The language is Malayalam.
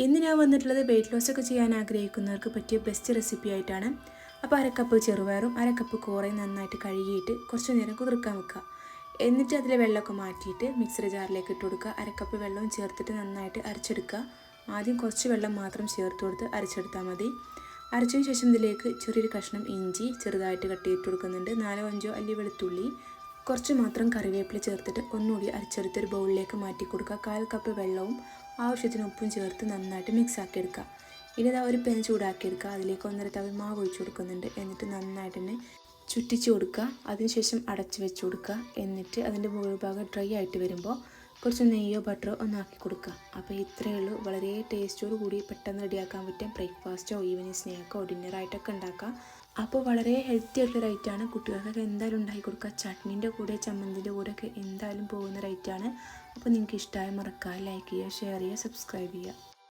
ഇന്ന് ഞാൻ വന്നിട്ടുള്ളത് വെയിറ്റ് ലോസ് ഒക്കെ ചെയ്യാൻ ആഗ്രഹിക്കുന്നവർക്ക് പറ്റിയ ബെസ്റ്റ് റെസിപ്പി ആയിട്ടാണ്. അപ്പോൾ 1/2 കപ്പ് ചെറുപയറും 1/2 കപ്പ് കോറയും നന്നായിട്ട് കഴുകിയിട്ട് കുറച്ച് നേരം കുതിർക്കാൻ വെക്കുക. എന്നിട്ട് അതിലെ വെള്ളമൊക്കെ മാറ്റിയിട്ട് മിക്സർ ജാറിലേക്ക് ഇട്ട് കൊടുക്കുക. 1/2 കപ്പ് വെള്ളവും ചേർത്തിട്ട് നന്നായിട്ട് അരച്ചെടുക്കുക. ആദ്യം കുറച്ച് വെള്ളം മാത്രം ചേർത്ത് കൊടുത്ത് അരച്ചെടുത്താൽ മതി. അരച്ചതിന് ശേഷം ഇതിലേക്ക് ചെറിയൊരു കഷ്ണം ഇഞ്ചി ചെറുതായിട്ട് കട്ട് ചെയ്തിട്ട് കൊടുക്കുന്നുണ്ട്. 4-5 അല്ലി വെളുത്തുള്ളി, കുറച്ച് മാത്രം കറിവേപ്പില ചേർത്തിട്ട് ഒന്നുകൂടി അരച്ചെടുത്ത് ഒരു ബൗളിലേക്ക് മാറ്റി കൊടുക്കുക. 1/4 കപ്പ് വെള്ളവും ആവശ്യത്തിന് ഉപ്പും ചേർത്ത് നന്നായിട്ട് മിക്സ് ആക്കി എടുക്കുക. ഇനി ഇതാ ഒരു പാൻ ചൂടാക്കി എടുക്കുക. അതിലേക്ക് 1.5 തവി മാവ് ഒഴിച്ച് കൊടുക്കുന്നുണ്ട്. എന്നിട്ട് നന്നായിട്ട് തന്നെ ചുറ്റിച്ച് കൊടുക്കുക. അതിനുശേഷം അടച്ച് വെച്ച് കൊടുക്കുക. എന്നിട്ട് അതിൻ്റെ മുകൾ ഭാഗം ഡ്രൈ ആയിട്ട് വരുമ്പോൾ കുറച്ച് നെയ്യോ ബട്ടറോ ഒന്നാക്കി കൊടുക്കുക. അപ്പോൾ ഇത്രയേ ഉള്ളൂ. വളരെ ടേസ്റ്റോട് കൂടി പെട്ടെന്ന് റെഡിയാക്കാൻ പറ്റും. ബ്രേക്ക്ഫാസ്റ്റോ ഈവനിങ് സ്നാക്കോ ഡിന്നറായിട്ടൊക്കെ ഉണ്ടാക്കാം. അപ്പോൾ വളരെ ഹെൽത്തി ആയിട്ടുള്ള റൈറ്റാണ്. കുട്ടികൾക്കൊക്കെ എന്തായാലും ഉണ്ടാക്കി കൊടുക്കുക. ചട്നീൻ്റെ കൂടെ ചമ്മന്തിൻ്റെ കൂടെയൊക്കെ എന്തായാലും പോകുന്ന റൈറ്റാണ്. അപ്പോൾ നിങ്ങൾക്ക് ഇഷ്ടമായ മറക്കുക, ലൈക്ക് ചെയ്യുക, ഷെയർ ചെയ്യുക, സബ്സ്ക്രൈബ് ചെയ്യുക.